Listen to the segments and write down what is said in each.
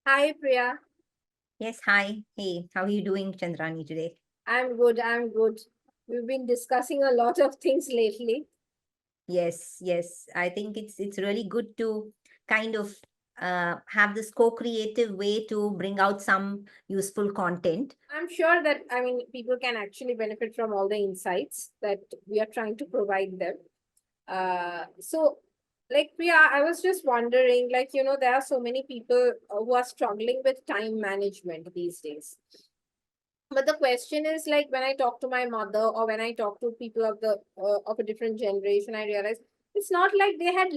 Hi, Priya. Yes, hi. Hey, how are you doing, Chandrani, today? I'm good. I'm good. We've been discussing a lot of things lately. Yes. I think it's really good to kind of have this co-creative way to bring out some useful content. I'm sure that, people can actually benefit from all the insights that we are trying to provide them. So, Priya, I was just wondering, there are so many people who are struggling with time management these days. But the question is, like, when I talk to my mother or when I talk to people of a different generation, I realize it's not like they had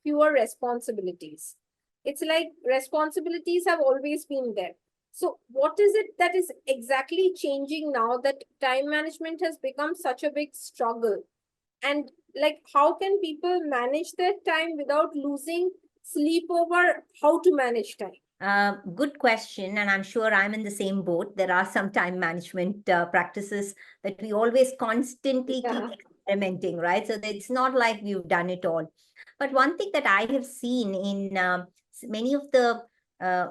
fewer responsibilities. It's like responsibilities have always been there. So what is it that is exactly changing now that time management has become such a big struggle? And like, how can people manage their time without losing sleep over how to manage time? Good question, and I'm sure I'm in the same boat. There are some time management practices that we always constantly keep Yeah. experimenting, right? So that it's not like we've done it all. But one thing that I have seen in many of the uh,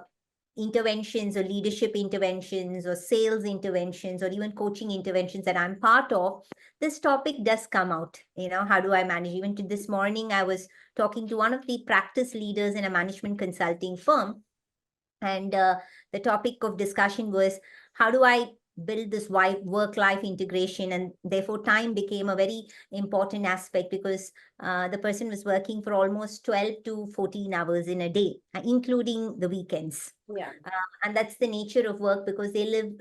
interventions or leadership interventions or sales interventions or even coaching interventions that I'm part of, this topic does come out. How do I manage? Even to this morning, I was talking to one of the practice leaders in a management consulting firm, and the topic of discussion was, how do I build this work-life integration? And therefore, time became a very important aspect because the person was working for almost 12 to 14 hours in a day, including the weekends. Yeah. And that's the nature of work because they live,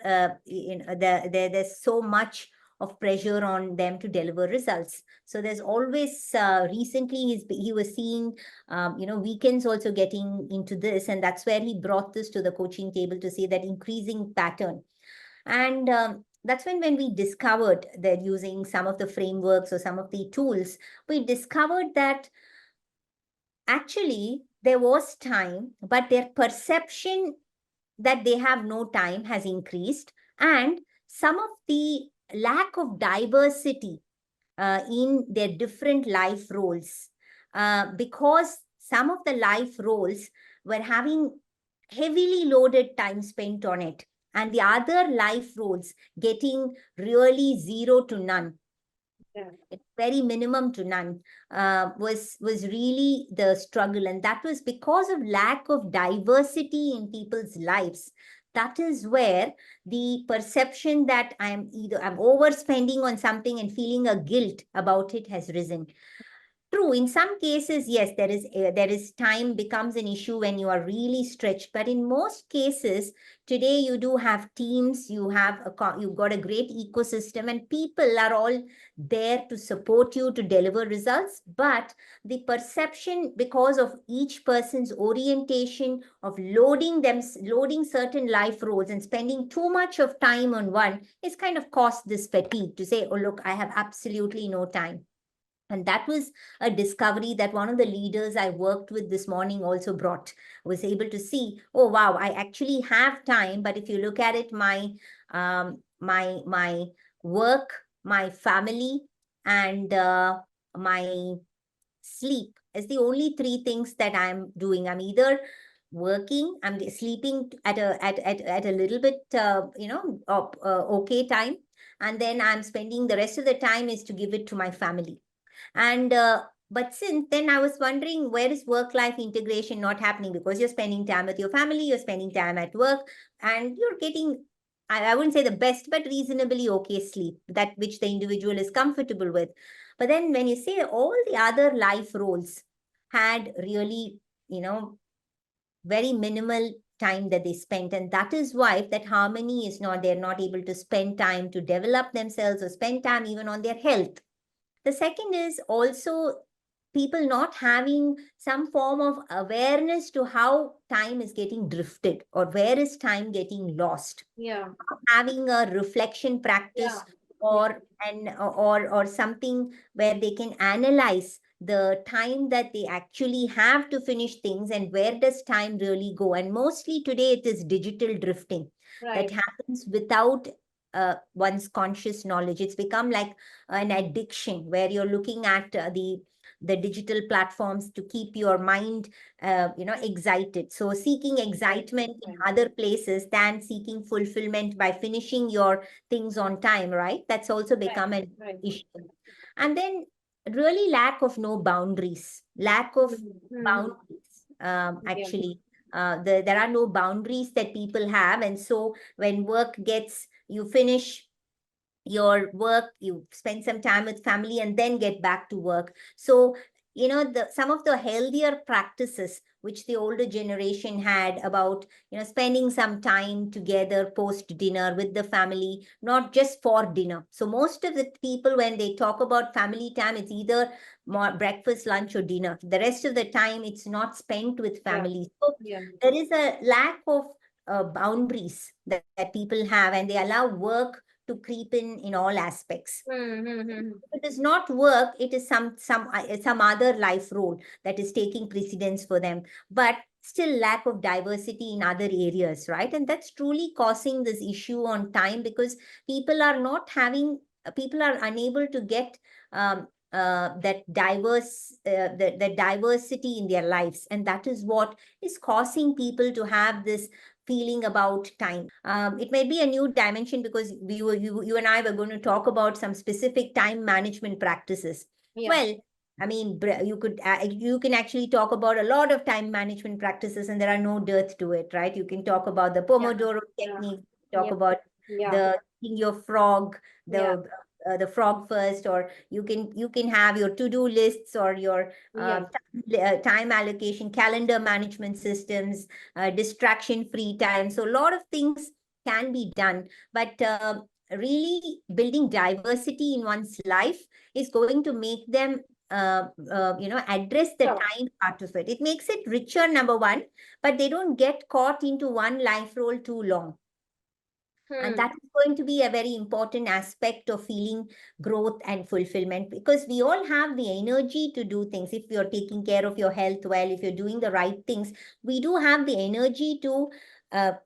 there's so much of pressure on them to deliver results. So there's always, recently he was seeing weekends also getting into this, and that's where he brought this to the coaching table to say that increasing pattern. And that's when we discovered that using some of the frameworks or some of the tools, we discovered that actually there was time, but their perception that they have no time has increased, and some of the lack of diversity in their different life roles, because some of the life roles were having heavily loaded time spent on it, and the other life roles getting really zero to none, Yeah. very minimum to none, was really the struggle. And that was because of lack of diversity in people's lives. That is where the perception that I'm overspending on something and feeling a guilt about it has risen. True, in some cases, yes, there is time becomes an issue when you are really stretched. But in most cases, today you do have teams, you've got a great ecosystem, and people are all there to support you to deliver results. But the perception, because of each person's orientation of loading certain life roles and spending too much of time on one, is kind of caused this fatigue to say, oh, look, I have absolutely no time. And that was a discovery that one of the leaders I worked with this morning also brought. Was able to see, oh wow, I actually have time, but if you look at it, my work, my family, and my sleep is the only three things that I'm doing. I'm either working, I'm sleeping at a little bit okay time, and then I'm spending the rest of the time is to give it to my family. And but since then, I was wondering, where is work-life integration not happening? Because you're spending time with your family, you're spending time at work, and you're getting, I wouldn't say the best, but reasonably okay sleep, that which the individual is comfortable with. But then when you say all the other life roles had really, you know, very minimal time that they spent, and that is why that harmony is not, they're not able to spend time to develop themselves or spend time even on their health. The second is also people not having some form of awareness to how time is getting drifted or where is time getting lost. Yeah. Having a reflection Yeah. practice Yeah. or something where they can analyze the time that they actually have to finish things and where does time really go. And mostly today it is digital drifting that Right. happens without one's conscious knowledge. It's become like an addiction where you're looking at the digital platforms to keep your mind, excited. So seeking Right. excitement in Right. other places than seeking fulfillment by finishing your things on time, right? That's also Right. become an Right. issue. And then really lack of no boundaries, lack of Mm-hmm. boundaries, Yeah. actually. There are no boundaries that people have. And so when work gets, you finish your work, you spend some time with family and then get back to work. So the some of the healthier practices which the older generation had about spending some time together post dinner with the family, not just for dinner. So most of the people, when they talk about family time, it's either more breakfast, lunch, or dinner. The rest of the time it's not spent with Yeah. family. So Yeah. there is a lack of boundaries that people have, and they allow work to creep in all aspects. Mm-hmm. If it is not work, it is some other life role that is taking precedence for them, but still lack of diversity in other areas, right? And that's truly causing this issue on time, because people are unable to get that diversity in their lives, and that is what is causing people to have this feeling about time. It may be a new dimension, because you and I were going to talk about some specific time management practices. Yeah. Well, I mean, you can actually talk about a lot of time management practices, and there are no dearth to it, right? You can talk about the Yeah. Pomodoro Yeah. technique, talk Yeah. about Yeah. the eating your frog, Yeah. the frog first, or you can have your to-do lists, or your Yeah. time allocation, calendar management systems, distraction free time. So a lot of things can be done, but really building diversity in one's life is going to make them address the So, time part of it. It makes it richer, number one, but they don't get caught into one life role too long. And hmm. that is going to be a very important aspect of feeling growth and fulfillment, because we all have the energy to do things. If you're taking care of your health well, if you're doing the right things, we do have the energy to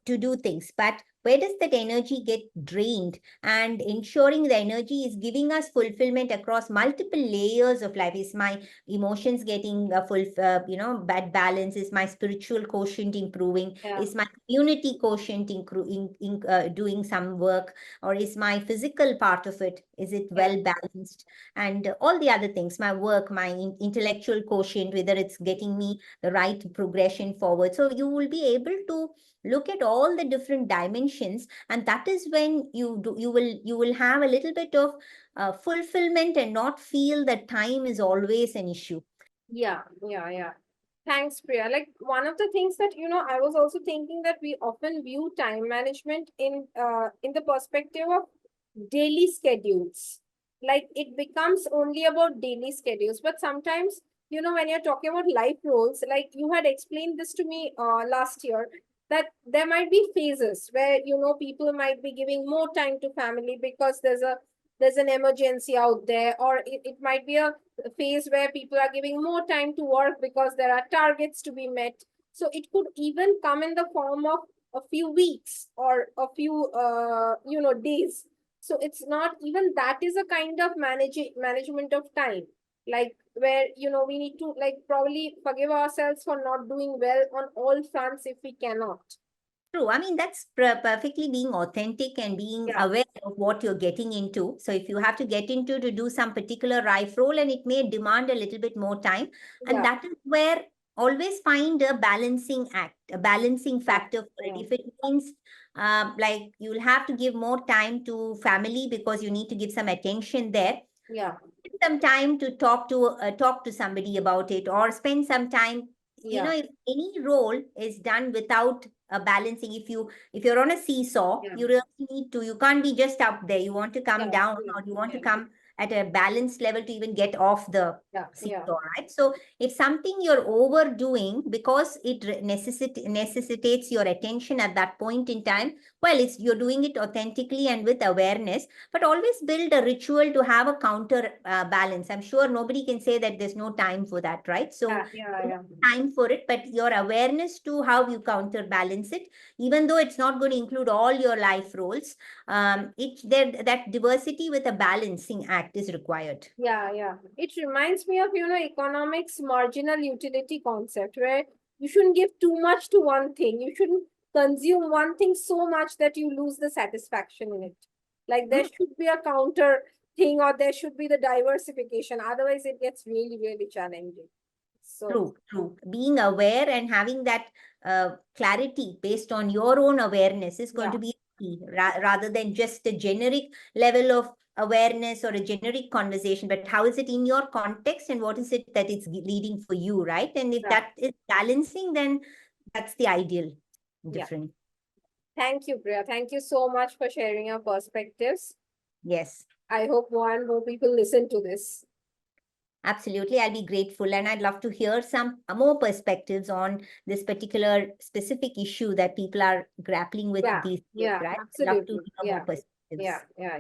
do things. But where does that energy get drained? And ensuring the energy is giving us fulfillment across multiple layers of life. Is my emotions getting bad balance? Is my spiritual quotient improving? Yeah. Is my community quotient doing some work? Or is my physical part of it, is it Yeah. well balanced? And all the other things, my work, my intellectual quotient, whether it's getting me the right progression forward. So you will be able to look at all the different dimensions, and that is when you will have a little bit of fulfillment, and not feel that time is always an issue. Yeah. Yeah. Yeah. Thanks, Priya. Like one of the things that I was also thinking that we often view time management in the perspective of daily schedules. Like it becomes only about daily schedules. But sometimes, when you're talking about life roles, like you had explained this to me last year, that there might be phases where people might be giving more time to family because there's an emergency out there, or it might be a phase where people are giving more time to work because there are targets to be met. So it could even come in the form of a few weeks or a few days. So it's not even that is a kind of management of time, like where we need to like probably forgive ourselves for not doing well on all fronts if we cannot. True. I mean, that's perfectly being authentic and being Yeah. aware of what you're getting into. So, if you have to get into to do some particular life role, and it may demand a little bit more time, and Yeah. that is where always find a balancing act, a balancing Yeah. factor for it. Yeah. If it means like you'll have to give more time to family because you need to give some attention there, Yeah. spend some time to talk to somebody about it, or spend some time. Yeah. If any role is done without a balancing, if you're on a seesaw, Yeah. you really need to, you can't be just up there, you want to come Yeah. down, Yeah. or you want to Yeah. come at a balanced level to even get off the Yeah. Yeah. seesaw, right? So if something you're overdoing because it necessitates your attention at that point in time, well, it's you're doing it authentically and with awareness, but always build a ritual to have a counter balance. I'm sure nobody can say that there's no time for that, right? So Yeah. Yeah. Yeah. time for it, but your awareness to how you counterbalance it, even though it's not going to include all your life roles, that diversity with a balancing act that is required. Yeah. It reminds me of, economics marginal utility concept where you shouldn't give too much to one thing. You shouldn't consume one thing so much that you lose the satisfaction in it. Like there Hmm. should be a counter thing or there should be the diversification. Otherwise, it gets really, really challenging. So, True, true. Being aware and having that clarity based on your own awareness is going yeah, to be key, rather than just a generic level of awareness or a generic conversation. But how is it in your context and what is it that it's leading for you, right? And if yeah, that is balancing, then that's the ideal yeah. difference. Thank you, Priya. Thank you so much for sharing your perspectives. Yes. I hope more and more people listen to this. Absolutely, I'll be grateful. And I'd love to hear some more perspectives on this particular specific issue that people are grappling with Yeah, these days, yeah, right? I'd love to absolutely. hear more Yeah, perspectives. yeah.